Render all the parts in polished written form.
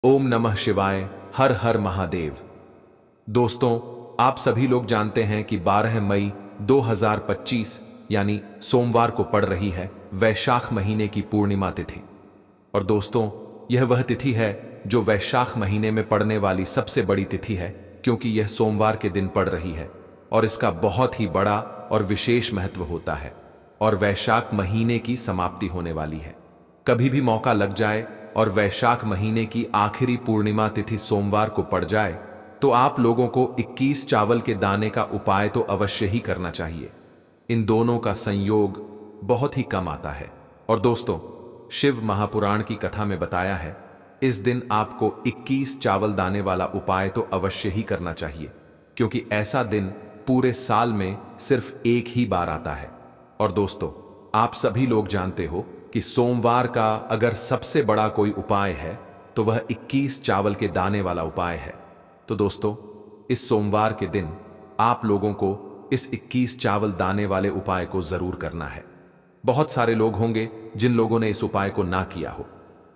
ओम नमः शिवाय। हर हर महादेव। दोस्तों, आप सभी लोग जानते हैं कि 12 मई 2025 यानी सोमवार को पड़ रही है वैशाख महीने की पूर्णिमा तिथि। और दोस्तों, यह वह तिथि है जो वैशाख महीने में पड़ने वाली सबसे बड़ी तिथि है, क्योंकि यह सोमवार के दिन पड़ रही है और इसका बहुत ही बड़ा और विशेष महत्व होता है। और वैशाख महीने की समाप्ति होने वाली है। कभी भी मौका लग जाए और वैशाख महीने की आखिरी पूर्णिमा तिथि सोमवार को पड़ जाए तो आप लोगों को 21 चावल के दाने का उपाय तो अवश्य ही करना चाहिए। इन दोनों का संयोग बहुत ही कम आता है। और दोस्तों, शिव महापुराण की कथा में बताया है, इस दिन आपको 21 चावल दाने वाला उपाय तो अवश्य ही करना चाहिए, क्योंकि ऐसा दिन पूरे साल में सिर्फ एक ही बार आता है। और दोस्तों, आप सभी लोग जानते हो कि सोमवार का अगर सबसे बड़ा कोई उपाय है तो वह 21 चावल के दाने वाला उपाय है। तो दोस्तों, इस सोमवार के दिन आप लोगों को इस 21 चावल दाने वाले उपाय को जरूर करना है। बहुत सारे लोग होंगे जिन लोगों ने इस उपाय को ना किया हो,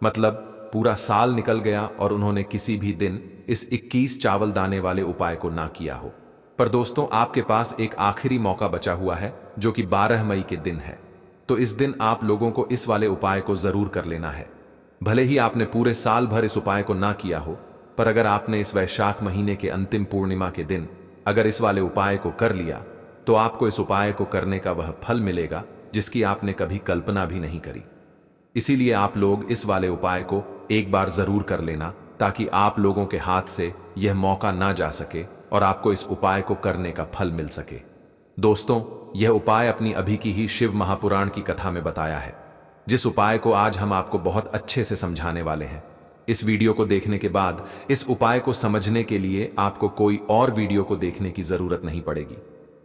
मतलब पूरा साल निकल गया और उन्होंने किसी भी दिन इस 21 चावल दाने वाले उपाय को ना किया हो। पर दोस्तों, आपके पास एक आखिरी मौका बचा हुआ है जो कि 12 मई के दिन है। तो इस दिन आप लोगों को इस वाले उपाय को जरूर कर लेना है। भले ही आपने पूरे साल भर इस उपाय को ना किया हो, पर अगर आपने इस वैशाख महीने के अंतिम पूर्णिमा के दिन अगर इस वाले उपाय को कर लिया तो आपको इस उपाय को करने का वह फल मिलेगा जिसकी आपने कभी कल्पना भी नहीं करी। इसीलिए आप लोग इस वाले उपाय को एक बार जरूर कर लेना, ताकि आप लोगों के हाथ से यह मौका ना जा सके और आपको इस उपाय को करने का फल मिल सके। दोस्तों, यह उपाय अपनी अभी की ही शिव महापुराण की कथा में बताया है, जिस उपाय को आज हम आपको बहुत अच्छे से समझाने वाले हैं। इस वीडियो को देखने के बाद इस उपाय को समझने के लिए आपको कोई और वीडियो को देखने की जरूरत नहीं पड़ेगी।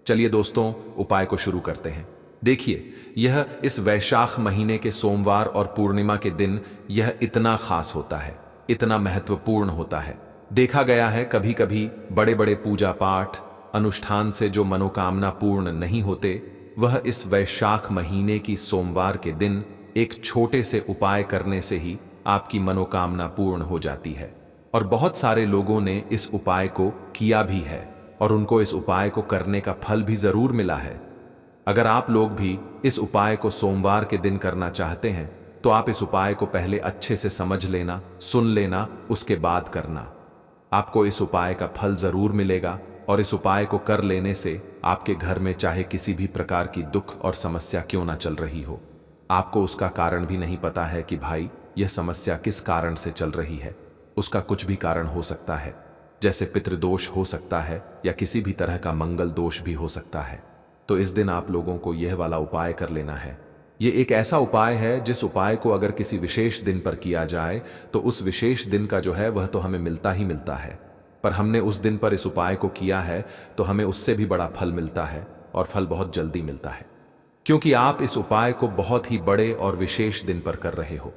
चलिए दोस्तों, उपाय को शुरू करते हैं। देखिए, यह इस वैशाख महीने के सोमवार और पूर्णिमा के दिन यह इतना खास होता है, इतना महत्वपूर्ण होता है। देखा गया है कभी कभी बड़े बड़े पूजा पाठ अनुष्ठान से जो मनोकामना पूर्ण नहीं होते, वह इस वैशाख महीने की सोमवार के दिन एक छोटे से उपाय करने से ही आपकी मनोकामना पूर्ण हो जाती है। और बहुत सारे लोगों ने इस उपाय को किया भी है और उनको इस उपाय को करने का फल भी जरूर मिला है। अगर आप लोग भी इस उपाय को सोमवार के दिन करना चाहते हैं तो आप इस उपाय को पहले अच्छे से समझ लेना, सुन लेना, उसके बाद करना। आपको इस उपाय का फल जरूर मिलेगा और इस उपाय को कर लेने से आपके घर में चाहे किसी भी प्रकार की दुख और समस्या क्यों ना चल रही हो, आपको उसका कारण भी नहीं पता है कि भाई यह समस्या किस कारण से चल रही है। उसका कुछ भी कारण हो सकता है, जैसे पितृदोष हो सकता है या किसी भी तरह का मंगल दोष भी हो सकता है। तो इस दिन आप लोगों को यह वाला उपाय कर लेना है। ये एक ऐसा उपाय है जिस उपाय को अगर किसी विशेष दिन पर किया जाए तो उस विशेष दिन का जो है वह तो हमें मिलता ही मिलता है, पर हमने उस दिन पर इस उपाय को किया है तो हमें उससे भी बड़ा फल मिलता है और फल बहुत जल्दी मिलता है, क्योंकि आप इस उपाय को बहुत ही बड़े और विशेष दिन पर कर रहे हो।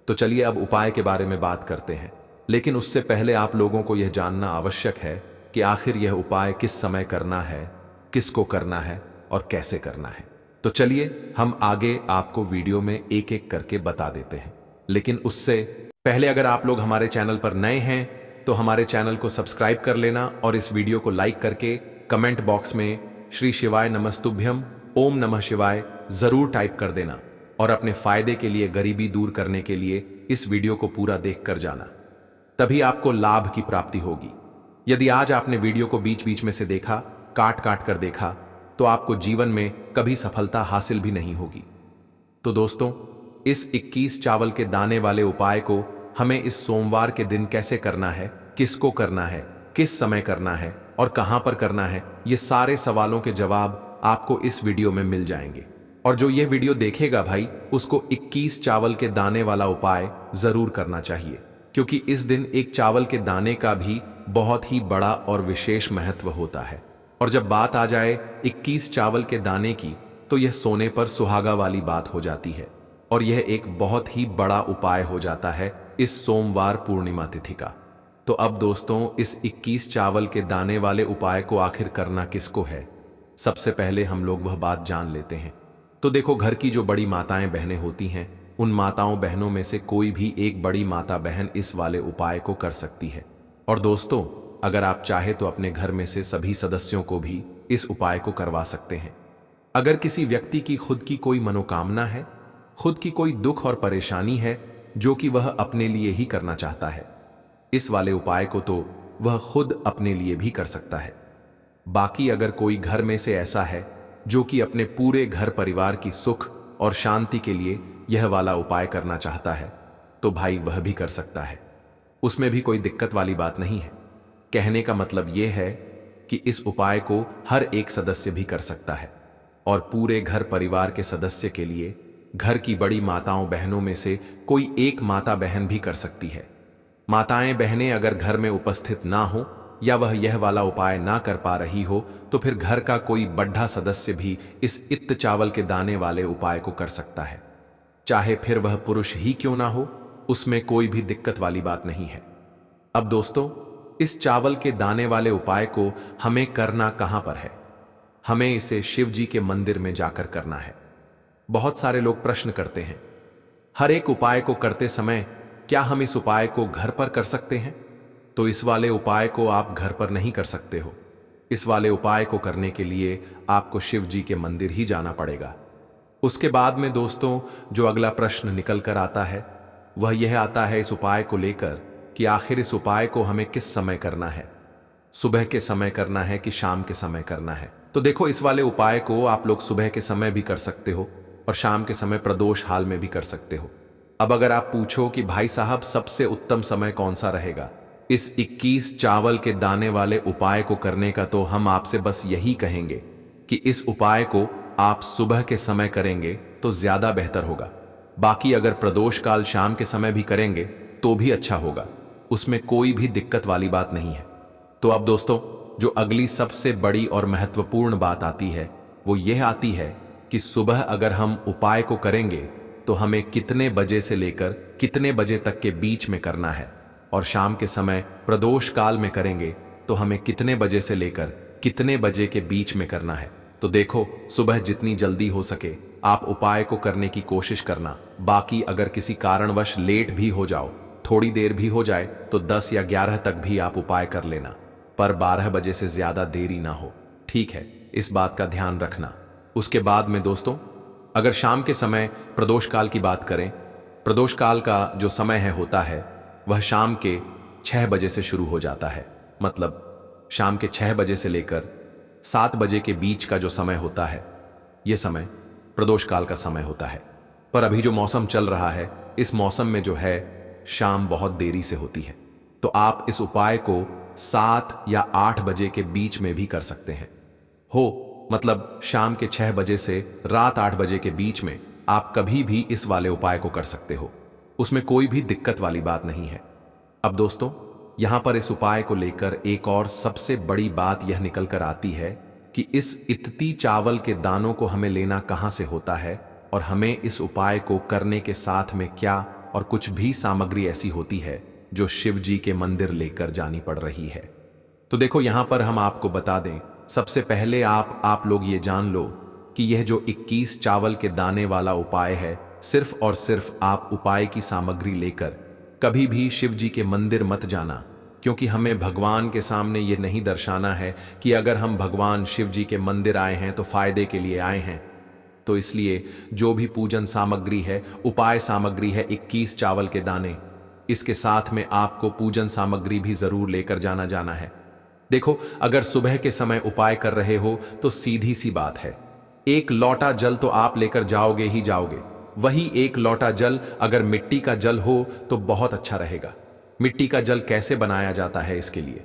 तो चलिए अब उपाय के बारे में बात करते हैं, लेकिन उससे पहले आप लोगों को यह जानना आवश्यक है कि आखिर यह उपाय किस समय करना है, किसको करना है और कैसे करना है। तो चलिए हम आगे आपको वीडियो में एक एक करके बता देते हैं, लेकिन उससे पहले अगर आप लोग हमारे चैनल पर नए हैं तो हमारे चैनल को सब्सक्राइब कर लेना और इस वीडियो को लाइक करके कमेंट बॉक्स में श्री शिवाय नमस्तुभ्यम ओम नमः शिवाय जरूर टाइप कर देना। और अपने फायदे के लिए, गरीबी दूर करने के लिए इस वीडियो को पूरा देख कर जाना, तभी आपको लाभ की प्राप्ति होगी। यदि आज आपने वीडियो को बीच बीच में से देखा, काट काट कर देखा, तो आपको जीवन में कभी सफलता हासिल भी नहीं होगी। तो दोस्तों, इस 21 चावल के दाने वाले उपाय को हमें इस सोमवार के दिन कैसे करना है, किसको करना है, किस समय करना है और कहां पर करना है, ये सारे सवालों के जवाब आपको इस वीडियो में मिल जाएंगे। और जो ये वीडियो देखेगा भाई, उसको 21 चावल के दाने वाला उपाय जरूर करना चाहिए, क्योंकि इस दिन एक चावल के दाने का भी बहुत ही बड़ा और विशेष महत्व होता है। और जब बात आ जाए 21 चावल के दाने की, तो यह सोने पर सुहागा वाली बात हो जाती है और यह एक बहुत ही बड़ा उपाय हो जाता है इस सोमवार पूर्णिमा तिथि का। तो अब दोस्तों, इस 21 चावल के दाने वाले उपाय को आखिर करना किसको है, सबसे पहले हम लोग वह बात जान लेते हैं। तो देखो, घर की जो बड़ी माताएं बहनें होती हैं उन माताओं बहनों में से कोई भी एक बड़ी माता बहन इस वाले उपाय को कर सकती है। और दोस्तों, अगर आप चाहे तो अपने घर में से सभी सदस्यों को भी इस उपाय को करवा सकते हैं। अगर किसी व्यक्ति की खुद की कोई मनोकामना है, खुद की कोई दुख और परेशानी है जो कि वह अपने लिए ही करना चाहता है, इस वाले उपाय को तो वह खुद अपने लिए भी कर सकता है। बाकी अगर कोई घर में से ऐसा है जो कि अपने पूरे घर परिवार की सुख और शांति के लिए यह वाला उपाय करना चाहता है, तो भाई वह भी कर सकता है। उसमें भी कोई दिक्कत वाली बात नहीं है। कहने का मतलब यह है कि इस उपाय को हर एक सदस्य भी कर सकता है और पूरे घर परिवार के सदस्य के लिए घर की बड़ी माताओं बहनों में से कोई एक माता बहन भी कर सकती है। माताएं बहनें अगर घर में उपस्थित ना हो या वह यह वाला उपाय ना कर पा रही हो, तो फिर घर का कोई बड़ा सदस्य भी इस इत्त चावल के दाने वाले उपाय को कर सकता है। चाहे फिर वह पुरुष ही क्यों ना हो, उसमें कोई भी दिक्कत वाली बात नहीं है। अब दोस्तों, इस चावल के दाने वाले उपाय को हमें करना कहां पर है? हमें इसे शिव जी के मंदिर में जाकर करना है। बहुत सारे लोग प्रश्न करते हैं, हर एक उपाय को करते समय क्या हम इस उपाय को घर पर कर सकते हैं? तो इस वाले उपाय को आप घर पर नहीं कर सकते हो। इस वाले उपाय को करने के लिए आपको शिव जी के मंदिर ही जाना पड़ेगा। उसके बाद में दोस्तों, जो अगला प्रश्न निकल कर आता है वह यह आता है इस उपाय को लेकर कि आखिर इस उपाय को हमें किस समय करना है, सुबह के समय करना है कि शाम के समय करना है? तो देखो, इस वाले उपाय को आप लोग सुबह के समय भी कर सकते हो और शाम के समय प्रदोष हाल में भी कर सकते हो। अब अगर आप पूछो कि भाई साहब सबसे उत्तम समय कौन सा रहेगा इस 21 चावल के दाने वाले उपाय को करने का, तो हम आपसे बस यही कहेंगे कि इस उपाय को आप सुबह के समय करेंगे तो ज्यादा बेहतर होगा। बाकी अगर प्रदोष काल शाम के समय भी करेंगे तो भी अच्छा होगा, उसमें कोई भी दिक्कत वाली बात नहीं है। तो अब दोस्तों, जो अगली सबसे बड़ी और महत्वपूर्ण बात आती है वो यह आती है कि सुबह अगर हम उपाय को करेंगे तो हमें कितने बजे से लेकर कितने बजे तक के बीच में करना है, और शाम के समय प्रदोष काल में करेंगे तो हमें कितने बजे से लेकर कितने बजे के बीच में करना है। तो देखो, सुबह जितनी जल्दी हो सके आप उपाय को करने की कोशिश करना। बाकी अगर किसी कारणवश लेट भी हो जाओ, थोड़ी देर भी हो जाए, तो 10 या 11 तक भी आप उपाय कर लेना, पर 12 बजे से ज्यादा देरी ना हो, ठीक है? इस बात का ध्यान रखना। उसके बाद में दोस्तों, अगर शाम के समय प्रदोष काल की बात करें, प्रदोष काल का जो समय होता है वह शाम के 6 बजे से शुरू हो जाता है। मतलब शाम के 6 बजे से लेकर 7 बजे के बीच का जो समय होता है, यह समय प्रदोष काल का समय होता है। पर अभी जो मौसम चल रहा है, इस मौसम में जो है शाम बहुत देरी से होती है, तो आप इस उपाय को 7 या 8 बजे के बीच में भी कर सकते हैं। मतलब शाम के 6 बजे से रात 8 बजे के बीच में आप कभी भी इस वाले उपाय को कर सकते हो, उसमें कोई भी दिक्कत वाली बात नहीं है। अब दोस्तों, यहां पर इस उपाय को लेकर एक और सबसे बड़ी बात यह निकल कर आती है कि इस इत्ती चावल के दानों को हमें लेना कहां से होता है, और हमें इस उपाय को करने के साथ में क्या और कुछ भी सामग्री ऐसी होती है जो शिव जी के मंदिर लेकर जानी पड़ रही है। तो देखो, यहां पर हम आपको बता दें, सबसे पहले आप लोग ये जान लो कि यह जो 21 चावल के दाने वाला उपाय है, सिर्फ और सिर्फ आप उपाय की सामग्री लेकर कभी भी शिव जी के मंदिर मत जाना, क्योंकि हमें भगवान के सामने यह नहीं दर्शाना है कि अगर हम भगवान शिव जी के मंदिर आए हैं तो फायदे के लिए आए हैं। तो इसलिए जो भी पूजन सामग्री है, उपाय सामग्री है 21 चावल के दाने, इसके साथ में आपको पूजन सामग्री भी जरूर लेकर जाना है। देखो, अगर सुबह के समय उपाय कर रहे हो तो सीधी सी बात है, 1 लोटा जल तो आप लेकर जाओगे ही जाओगे। वही 1 लोटा जल अगर मिट्टी का जल हो तो बहुत अच्छा रहेगा। मिट्टी का जल कैसे बनाया जाता है, इसके लिए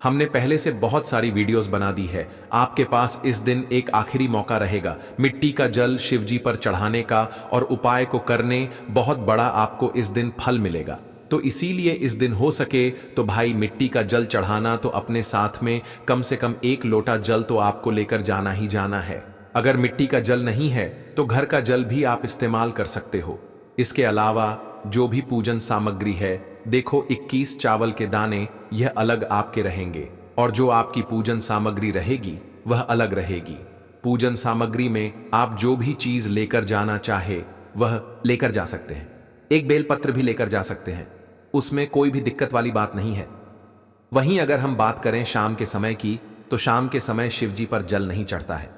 हमने पहले से बहुत सारी वीडियोस बना दी है। आपके पास इस दिन एक आखिरी मौका रहेगा मिट्टी का जल शिव जी पर चढ़ाने का, और उपाय को करने बहुत बड़ा आपको इस दिन फल मिलेगा। तो इसीलिए इस दिन हो सके तो भाई मिट्टी का जल चढ़ाना तो अपने साथ में कम से कम 1 लोटा जल तो आपको लेकर जाना ही जाना है। अगर मिट्टी का जल नहीं है तो घर का जल भी आप इस्तेमाल कर सकते हो। इसके अलावा जो भी पूजन सामग्री है, देखो 21 चावल के दाने यह अलग आपके रहेंगे, और जो आपकी पूजन सामग्री रहेगी वह अलग रहेगी। पूजन सामग्री में आप जो भी चीज लेकर जाना चाहे वह लेकर जा सकते हैं, एक बेलपत्र भी लेकर जा सकते हैं, उसमें कोई भी दिक्कत वाली बात नहीं है। वहीं अगर हम बात करें शाम के समय की, तो शाम के समय शिव जी पर जल नहीं चढ़ता है,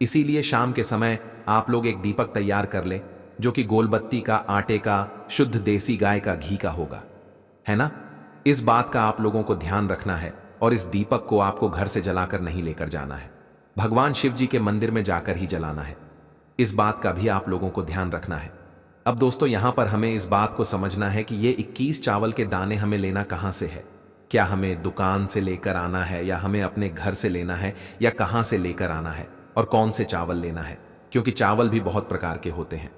इसीलिए शाम के समय आप लोग एक दीपक तैयार कर लें जो कि गोलबत्ती का, आटे का, शुद्ध देसी गाय का घी का होगा, है ना। इस बात का आप लोगों को ध्यान रखना है और इस दीपक को आपको घर से जलाकर नहीं लेकर जाना है, भगवान शिव जी के मंदिर में जाकर ही जलाना है। इस बात का भी आप लोगों को ध्यान रखना है। अब दोस्तों यहां पर हमें इस बात को समझना है कि ये 21 चावल के दाने हमें लेना कहां से है। क्या हमें दुकान से लेकर आना है या हमें अपने घर से लेना है या कहां से लेकर आना है और कौन से चावल लेना है, क्योंकि चावल भी बहुत प्रकार के होते हैं।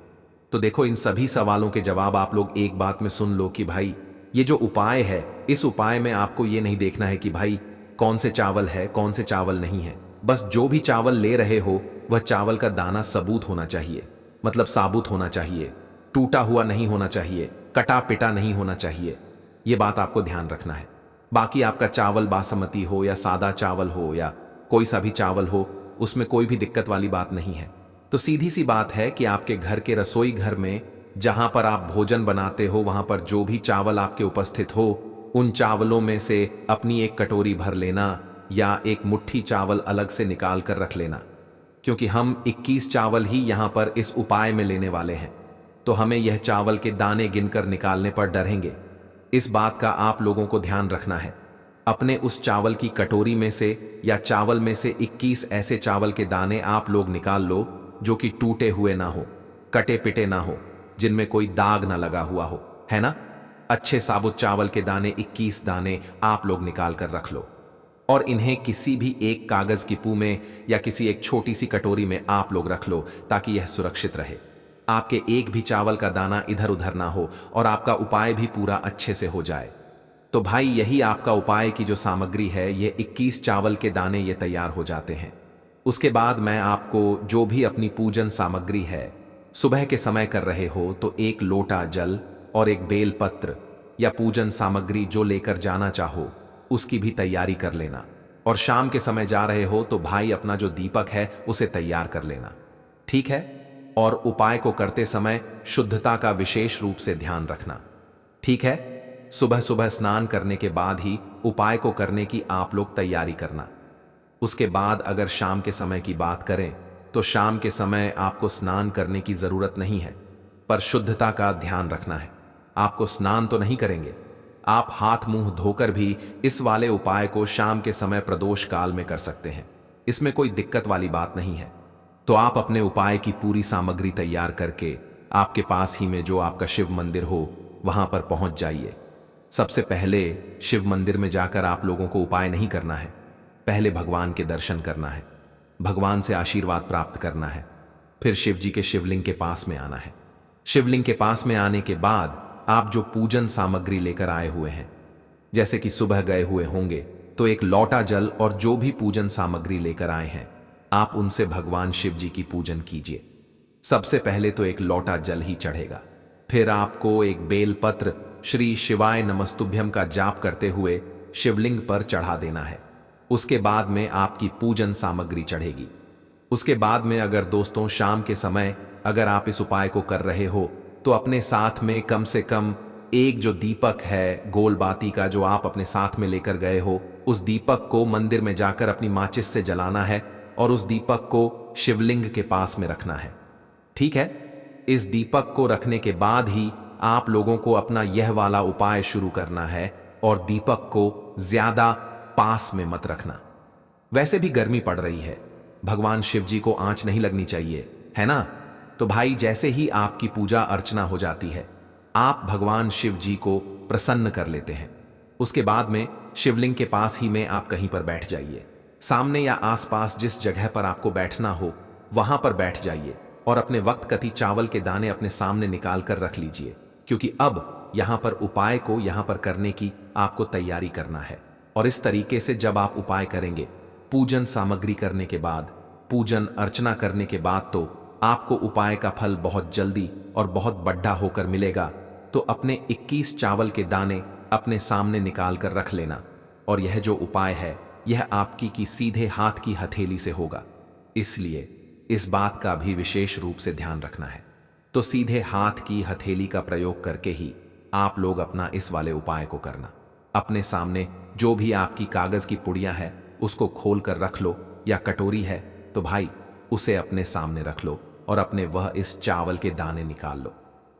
तो देखो इन सभी सवालों के जवाब आप लोग एक बात में सुन लो कि भाई ये जो उपाय है, इस उपाय में आपको ये नहीं देखना है कि भाई कौन से चावल है कौन से चावल नहीं है। बस जो भी चावल ले रहे हो वह चावल का दाना सबूत होना चाहिए, मतलब साबुत होना चाहिए, टूटा हुआ नहीं होना चाहिए, कटा पिटा नहीं होना चाहिए। ये बात आपको ध्यान रखना है। बाकी आपका चावल बासमती हो या सादा चावल हो या कोई सा भी चावल हो, उसमें कोई भी दिक्कत वाली बात नहीं है। तो सीधी सी बात है कि आपके घर के रसोई घर में जहां पर आप भोजन बनाते हो, वहां पर जो भी चावल आपके उपस्थित हो, उन चावलों में से अपनी एक कटोरी भर लेना या एक मुट्ठी चावल अलग से निकाल कर रख लेना, क्योंकि हम 21 चावल ही यहां पर इस उपाय में लेने वाले हैं, तो हमें यह चावल के दाने गिनकर निकालने पर डरेंगे। इस बात का आप लोगों को ध्यान रखना है। अपने उस चावल की कटोरी में से या चावल में से 21 ऐसे चावल के दाने आप लोग निकाल लो जो कि टूटे हुए ना हो, कटे पिटे ना हो, जिनमें कोई दाग ना लगा हुआ हो, है ना। अच्छे साबुत चावल के दाने 21 दाने आप लोग निकाल कर रख लो और इन्हें किसी भी एक कागज की पू में या किसी एक छोटी सी कटोरी में आप लोग रख लो ताकि यह सुरक्षित रहे। आपके एक भी चावल का दाना इधर उधर ना हो और आपका उपाय भी पूरा अच्छे से हो जाए। तो भाई यही आपका उपाय की जो सामग्री है, ये 21 चावल के दाने ये तैयार हो जाते हैं। उसके बाद मैं आपको जो भी अपनी पूजन सामग्री है, सुबह के समय कर रहे हो तो एक लोटा जल और एक बेलपत्र या पूजन सामग्री जो लेकर जाना चाहो उसकी भी तैयारी कर लेना। और शाम के समय जा रहे हो तो भाई अपना जो दीपक है उसे तैयार कर लेना, ठीक है। और उपाय को करते समय शुद्धता का विशेष रूप से ध्यान रखना, ठीक है। सुबह सुबह स्नान करने के बाद ही उपाय को करने की आप लोग तैयारी करना। उसके बाद अगर शाम के समय की बात करें तो शाम के समय आपको स्नान करने की जरूरत नहीं है, पर शुद्धता का ध्यान रखना है। आपको स्नान तो नहीं करेंगे, आप हाथ मुंह धोकर भी इस वाले उपाय को शाम के समय प्रदोष काल में कर सकते हैं, इसमें कोई दिक्कत वाली बात नहीं है। तो आप अपने उपाय की पूरी सामग्री तैयार करके आपके पास ही में जो आपका शिव मंदिर हो वहां पर पहुंच जाइए। सबसे पहले शिव मंदिर में जाकर आप लोगों को उपाय नहीं करना है, पहले भगवान के दर्शन करना है, भगवान से आशीर्वाद प्राप्त करना है, फिर शिव जी के शिवलिंग के पास में आना है। शिवलिंग के पास में आने के बाद आप जो पूजन सामग्री लेकर आए हुए हैं, जैसे कि सुबह गए हुए होंगे तो एक लोटा जल और जो भी पूजन सामग्री लेकर आए हैं आप उनसे भगवान शिव जी की पूजन कीजिए। सबसे पहले तो एक लोटा जल ही चढ़ेगा, फिर आपको एक बेलपत्र श्री शिवाय नमस्तुभ्यम का जाप करते हुए शिवलिंग पर चढ़ा देना है। उसके बाद में आपकी पूजन सामग्री चढ़ेगी। उसके बाद में अगर दोस्तों शाम के समय अगर आप इस उपाय को कर रहे हो तो अपने साथ में कम से कम एक जो दीपक है गोल बाती का जो आप अपने साथ में लेकर गए हो, उस दीपक को मंदिर में जाकर अपनी माचिस से जलाना है और उस दीपक को शिवलिंग के पास में रखना है, ठीक है। इस दीपक को रखने के बाद ही आप लोगों को अपना यह वाला उपाय शुरू करना है और दीपक को ज्यादा पास में मत रखना। वैसे भी गर्मी पड़ रही है, भगवान शिव जी को आंच नहीं लगनी चाहिए, है ना। तो भाई जैसे ही आपकी पूजा अर्चना हो जाती है आप भगवान शिव जी को प्रसन्न कर लेते हैं। उसके बाद में शिवलिंग के पास ही में आप कहीं पर बैठ जाइए, सामने या आसपास जिस जगह पर आपको बैठना हो वहां पर बैठ जाइए और अपने वक्त कति चावल के दाने अपने सामने निकाल कर रख लीजिए, क्योंकि अब यहां पर उपाय को यहां पर करने की आपको तैयारी करना है। और इस तरीके से जब आप उपाय करेंगे, पूजन सामग्री करने के बाद, पूजन अर्चना करने के बाद, तो आपको उपाय का फल बहुत जल्दी और बहुत बड़ा होकर मिलेगा। तो अपने 21 चावल के दाने अपने सामने निकाल कर रख लेना और यह जो उपाय है यह आपकी की सीधे हाथ की हथेली से होगा, इसलिए इस बात का भी विशेष रूप से ध्यान रखना है। तो सीधे हाथ की हथेली का प्रयोग करके ही आप लोग अपना इस वाले उपाय को करना। अपने सामने जो भी आपकी कागज की पुड़िया है उसको खोल कर रख लो, या कटोरी है तो भाई उसे अपने सामने रख लो और अपने वह इस चावल के दाने निकाल लो।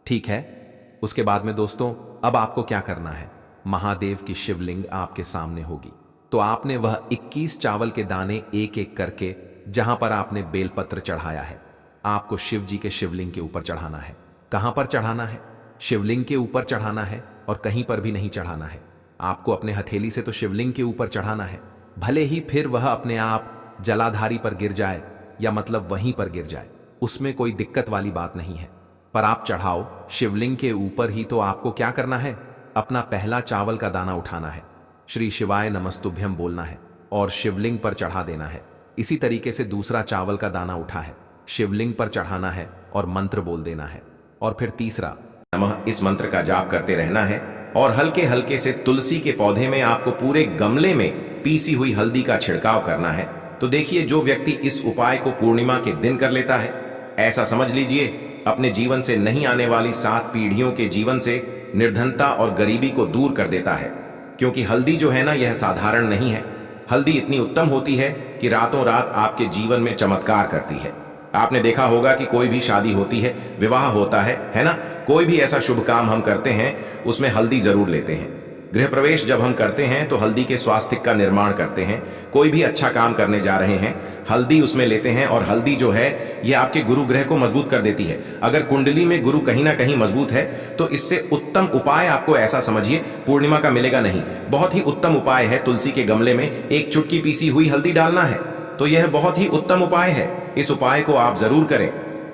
ठीक है। उसके बाद में दोस्तों अब आपको क्या करना है, महादेव की शिवलिंग आपके सामने होगी, तो आपने वह 21 चावल के दाने एक एक करके जहां पर आपने बेलपत्र चढ़ाया है आपको शिव जी के शिवलिंग के ऊपर चढ़ाना है। कहां पर चढ़ाना है? शिवलिंग के ऊपर चढ़ाना है और कहीं पर भी नहीं चढ़ाना है। आपको अपने हथेली से तो शिवलिंग के ऊपर चढ़ाना है, भले ही फिर वह अपने आप जलाधारी पर गिर जाए या मतलब वहीं पर गिर जाए, उसमें कोई दिक्कत वाली बात नहीं है, पर आप चढ़ाओ शिवलिंग के ऊपर ही। तो आपको क्या करना है, अपना पहला चावल का दाना उठाना है, श्री शिवाय नमस्तुभ्यम बोलना है और शिवलिंग पर चढ़ा देना है। इसी तरीके से दूसरा चावल का दाना उठा है, शिवलिंग पर चढ़ाना है और मंत्र बोल देना है। और फिर तीसरा नमः इस मंत्र का जाप करते रहना है और हल्के हल्के से तुलसी के पौधे में आपको पूरे गमले में पीसी हुई हल्दी का छिड़काव करना है। तो देखिए, जो व्यक्ति इस उपाय को पूर्णिमा के दिन कर लेता है, ऐसा समझ लीजिए अपने जीवन से नहीं आने वाली 7 पीढ़ियों के जीवन से निर्धनता और गरीबी को दूर कर देता है। क्योंकि हल्दी जो है ना, यह साधारण नहीं है। हल्दी इतनी उत्तम होती है कि रातों रात आपके जीवन में चमत्कार करती है। आपने देखा होगा कि कोई भी शादी होती है, विवाह होता है ना, कोई भी ऐसा शुभ काम हम करते हैं उसमें हल्दी जरूर लेते हैं। गृह प्रवेश जब हम करते हैं तो हल्दी के स्वास्तिक का निर्माण करते हैं। कोई भी अच्छा काम करने जा रहे हैं, हल्दी उसमें लेते हैं। और हल्दी जो है ये आपके गुरु ग्रह को मजबूत कर देती है। अगर कुंडली में गुरु कहीं ना कहीं मजबूत है तो इससे उत्तम उपाय आपको ऐसा समझिए पूर्णिमा का मिलेगा नहीं। बहुत ही उत्तम उपाय है, तुलसी के गमले में एक चुटकी पीसी हुई हल्दी डालना है। तो यह बहुत ही उत्तम उपाय है, इस उपाय को आप जरूर करें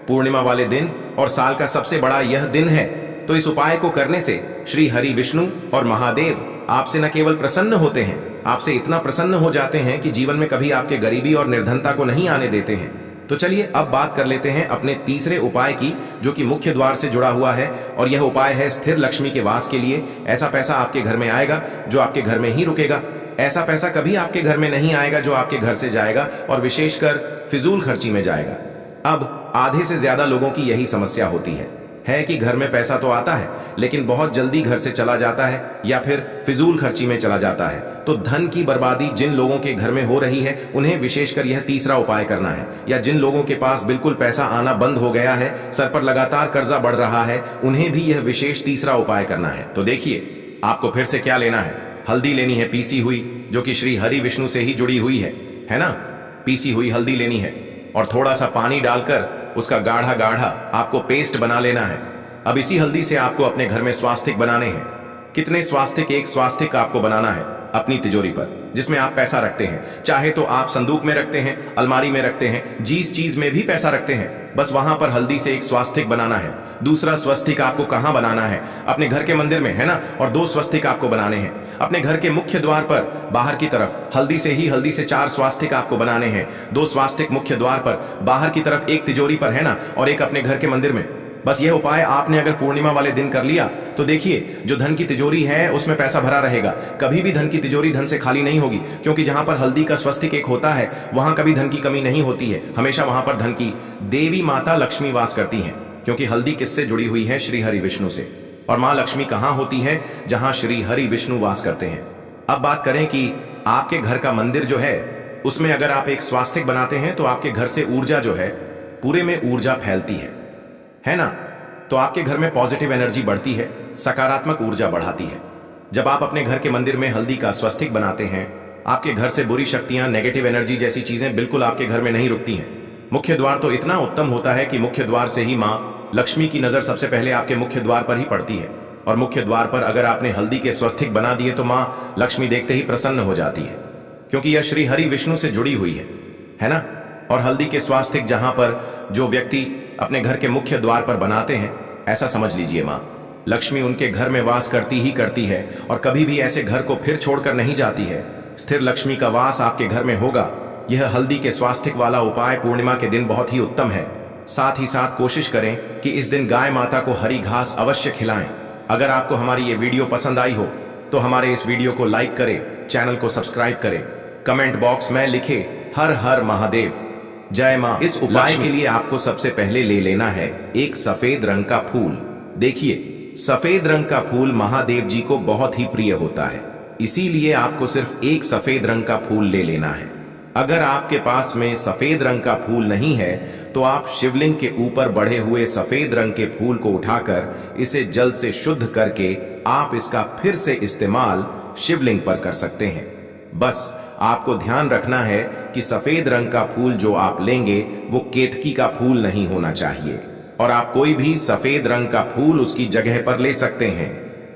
पूर्णिमा वाले दिन, और साल का सबसे बड़ा यह दिन है। तो इस उपाय को करने से श्री हरि विष्णु और महादेव आपसे न केवल प्रसन्न होते हैं, आपसे इतना प्रसन्न हो जाते हैं कि जीवन में कभी आपके गरीबी और निर्धनता को नहीं आने देते हैं। तो चलिए अब बात कर लेते हैं अपने तीसरे उपाय की, जो कि मुख्य द्वार से जुड़ा हुआ है। और यह उपाय है स्थिर लक्ष्मी के वास के लिए। ऐसा पैसा आपके घर में आएगा जो आपके घर में ही रुकेगा। ऐसा पैसा कभी आपके घर में नहीं आएगा जो आपके घर से जाएगा और विशेषकर फिजूल खर्ची में जाएगा। अब आधे से ज्यादा लोगों की यही समस्या होती है कि घर में पैसा तो आता है लेकिन बहुत जल्दी घर से चला जाता है या फिर फिजूल खर्ची में चला जाता है। तो धन की बर्बादी जिन लोगों के घर में हो रही है उन्हें विशेषकर यह तीसरा उपाय करना है। या जिन लोगों के पास बिल्कुल पैसा आना बंद हो गया है, सर पर लगातार कर्जा बढ़ रहा है, उन्हें भी यह विशेष तीसरा उपाय करना है। तो देखिए, आपको फिर से क्या लेना है, हल्दी लेनी है पीसी हुई, जो कि श्री हरि विष्णु से ही जुड़ी हुई है ना। पीसी हुई हल्दी लेनी है और थोड़ा सा पानी डालकर उसका गाढ़ा गाढ़ा आपको पेस्ट बना लेना है। अब इसी हल्दी से आपको अपने घर में स्वास्तिक बनाने हैं। कितने स्वास्तिक? एक स्वास्तिक आपको बनाना है अपनी तिजोरी पर, जिसमें आप पैसा रखते हैं। चाहे तो आप संदूक में रखते हैं, अलमारी में रखते हैं, जिस चीज में भी पैसा रखते हैं, बस वहां पर हल्दी से एक स्वास्तिक बनाना है। दूसरा स्वस्तिक आपको कहां बनाना है? अपने घर के मंदिर में, है ना। और 2 स्वस्तिक आपको बनाने हैं अपने घर के मुख्य द्वार पर बाहर की तरफ। हल्दी से 4 स्वास्तिक आपको बनाने हैं। 2 स्वास्तिक मुख्य द्वार पर बाहर की तरफ, एक तिजोरी पर, है ना, और एक अपने घर के मंदिर में। बस यह उपाय आपने अगर पूर्णिमा वाले दिन कर लिया तो देखिए, जो धन की तिजोरी है उसमें पैसा भरा रहेगा। कभी भी धन की तिजोरी धन से खाली नहीं होगी, क्योंकि जहां पर हल्दी का स्वस्तिक एक होता है वहां कभी धन की कमी नहीं होती है। हमेशा वहां पर धन की देवी माता लक्ष्मी वास करती हैं, क्योंकि हल्दी किससे जुड़ी हुई है? श्री हरि विष्णु से। और मां लक्ष्मी कहां होती है? जहां श्री हरि विष्णु वास करते हैं। अब बात करें कि आपके घर का मंदिर जो है उसमें अगर आप एक स्वास्तिक बनाते हैं तो आपके घर से ऊर्जा जो है, पूरे में ऊर्जा फैलती है ना। तो आपके घर में पॉजिटिव एनर्जी बढ़ती है, सकारात्मक ऊर्जा बढ़ाती है। जब आप अपने घर के मंदिर में हल्दी का स्वस्तिक बनाते हैं, आपके घर से बुरी शक्तियां, नेगेटिव एनर्जी जैसी चीजें बिल्कुल आपके घर में नहीं रुकती हैं। मुख्य द्वार तो इतना उत्तम होता है कि मुख्य द्वार से ही मां लक्ष्मी की नजर सबसे पहले आपके मुख्य द्वार पर ही पड़ती है। और मुख्य द्वार पर अगर आपने हल्दी के स्वस्तिक बना दिए तो मां लक्ष्मी देखते ही प्रसन्न हो जाती है, क्योंकि यह श्री हरि विष्णु से जुड़ी हुई है ना। और हल्दी के स्वास्तिक जहां पर जो व्यक्ति अपने घर के मुख्य द्वार पर बनाते हैं, ऐसा समझ लीजिए मां लक्ष्मी उनके घर में वास करती ही करती है और कभी भी ऐसे घर को फिर छोड़कर नहीं जाती है। स्थिर लक्ष्मी का वास आपके घर में होगा। यह हल्दी के स्वास्तिक वाला उपाय पूर्णिमा के दिन बहुत ही उत्तम है। साथ ही साथ कोशिश करें कि इस दिन गाय माता को हरी घास अवश्य खिलाएं। अगर आपको हमारी ये वीडियो पसंद आई हो तो हमारे इस वीडियो को लाइक करें, चैनल को सब्सक्राइब करें, कमेंट बॉक्स में लिखे हर हर महादेव। जय मां। इस उपाय के लिए आपको सबसे पहले ले लेना है एक सफेद रंग का फूल। देखिए, सफेद रंग का फूल महादेव जी को बहुत ही प्रिय होता है, इसीलिए आपको सिर्फ एक सफेद रंग का फूल ले लेना है। अगर आपके पास में सफेद रंग का फूल नहीं है तो आप शिवलिंग के ऊपर बढ़े हुए सफेद रंग के फूल को उठाकर इसे जल से शुद्ध करके आप इसका फिर से इस्तेमाल शिवलिंग पर कर सकते हैं। बस आपको ध्यान रखना है कि सफेद रंग का फूल जो आप लेंगे वो केतकी का फूल नहीं होना चाहिए, और आप कोई भी सफेद रंग का फूल उसकी जगह पर ले सकते हैं।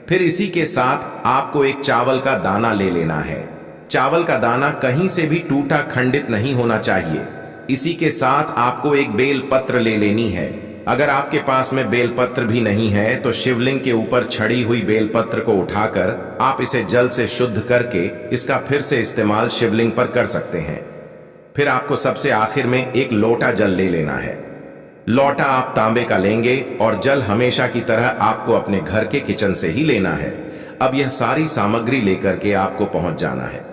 फिर इसी के साथ आपको एक चावल का दाना ले लेना है। चावल का दाना कहीं से भी टूटा खंडित नहीं होना चाहिए। इसी के साथ आपको एक बेल पत्र ले लेनी है। अगर आपके पास में बेलपत्र भी नहीं है तो शिवलिंग के ऊपर छड़ी हुई बेलपत्र को उठाकर आप इसे जल से शुद्ध करके इसका फिर से इस्तेमाल शिवलिंग पर कर सकते हैं। फिर आपको सबसे आखिर में एक लोटा जल ले लेना है। लोटा आप तांबे का लेंगे और जल हमेशा की तरह आपको अपने घर के किचन से ही लेना है। अब यह सारी सामग्री लेकर के आपको पहुंच जाना है।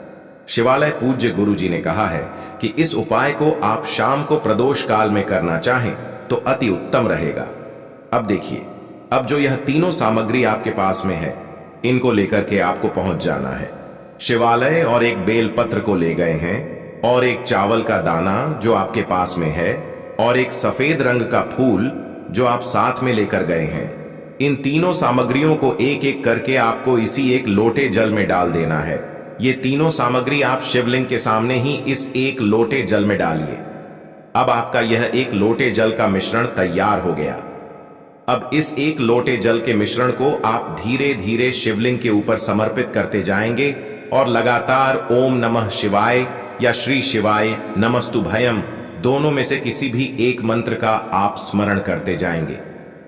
शिवालय पूज्य गुरु जी ने कहा है कि इस उपाय को आप शाम को प्रदोष काल में करना चाहें तो अति उत्तम रहेगा। अब देखिए, अब जो यह तीनों सामग्री आपके पास में है, इनको लेकर के आपको पहुंच जाना है शिवालय, और एक बेलपत्र को ले गए हैं, और एक चावल का दाना जो आपके पास में है, और एक सफेद रंग का फूल जो आप साथ में लेकर गए हैं। इन तीनों सामग्रियों को एक एक करके आपको इसी एक लोटे जल में डाल देना है। ये तीनों सामग्री आप शिवलिंग के सामने ही इस एक लोटे जल में डालिए। अब आपका यह एक लोटे जल का मिश्रण तैयार हो गया। अब इस एक लोटे जल के मिश्रण को आप धीरे धीरे शिवलिंग के ऊपर समर्पित करते जाएंगे और लगातार ओम नमः शिवाय या श्री शिवाय नमस्तुभयम दोनों में से किसी भी एक मंत्र का आप स्मरण करते जाएंगे।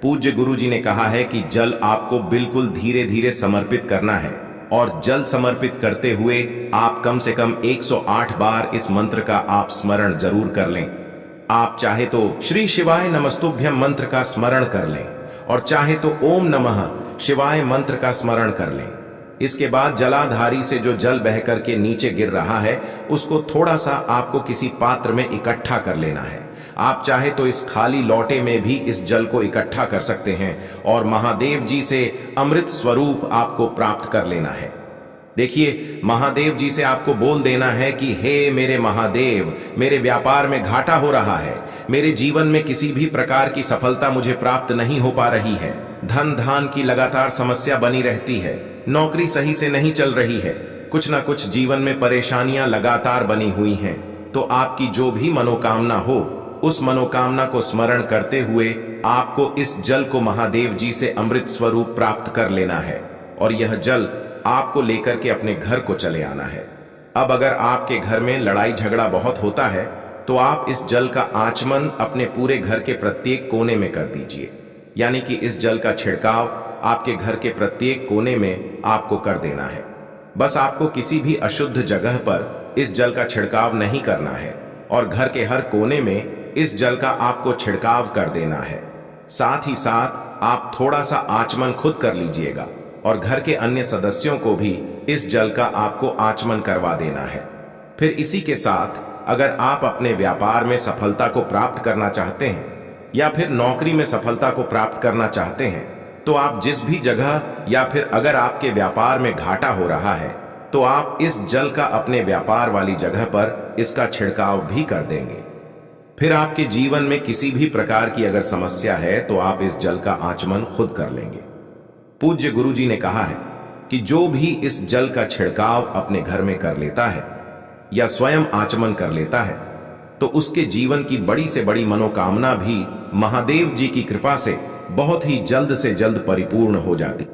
पूज्य गुरु जी ने कहा है कि जल आपको बिल्कुल धीरे धीरे समर्पित करना है, और जल समर्पित करते हुए आप कम से कम 108 बार इस मंत्र का आप स्मरण जरूर कर लें। आप चाहे तो श्री शिवाय नमस्तुभ्यम मंत्र का स्मरण कर लें, और चाहे तो ओम नमः शिवाय मंत्र का स्मरण कर लें। इसके बाद जलाधारी से जो जल बह करके नीचे गिर रहा है उसको थोड़ा सा आपको किसी पात्र में इकट्ठा कर लेना है। आप चाहे तो इस खाली लोटे में भी इस जल को इकट्ठा कर सकते हैं और महादेव जी से अमृत स्वरूप आपको प्राप्त कर लेना है। देखिए, महादेव जी से आपको बोल देना है कि हे मेरे महादेव, मेरे व्यापार में घाटा हो रहा है, मेरे जीवन में किसी भी प्रकार की सफलता मुझे प्राप्त नहीं हो पा रही है, धन धान की लगातार समस्या बनी रहती है, नौकरी सही से नहीं चल रही है, कुछ ना कुछ जीवन में परेशानियां लगातार बनी हुई हैं। तो आपकी जो भी मनोकामना हो उस मनोकामना को स्मरण करते हुए आपको इस जल को महादेव जी से अमृत स्वरूप प्राप्त कर लेना है, और यह जल आपको लेकर के अपने घर को चले आना है। अब अगर आपके घर में लड़ाई झगड़ा बहुत होता है तो आप इस जल का आचमन अपने पूरे घर के प्रत्येक कोने में कर दीजिए, यानी कि इस जल का छिड़काव आपके घर के प्रत्येक कोने में आपको कर देना है। बस आपको किसी भी अशुद्ध जगह पर इस जल का छिड़काव नहीं करना है, और घर के हर कोने में इस जल का आपको छिड़काव कर देना है। साथ ही साथ आप थोड़ा सा आचमन खुद कर लीजिएगा, और घर के अन्य सदस्यों को भी इस जल का आपको आचमन करवा देना है। फिर इसी के साथ अगर आप अपने व्यापार में सफलता को प्राप्त करना चाहते हैं या फिर नौकरी में सफलता को प्राप्त करना चाहते हैं तो आप जिस भी जगह, या फिर अगर आपके व्यापार में घाटा हो रहा है तो आप इस जल का अपने व्यापार वाली जगह पर इसका छिड़काव भी कर देंगे। फिर आपके जीवन में किसी भी प्रकार की अगर समस्या है तो आप इस जल का आचमन खुद कर लेंगे। पूज्य गुरु जी ने कहा है कि जो भी इस जल का छिड़काव अपने घर में कर लेता है या स्वयं आचमन कर लेता है तो उसके जीवन की बड़ी से बड़ी मनोकामना भी महादेव जी की कृपा से बहुत ही जल्द से जल्द परिपूर्ण हो जाती।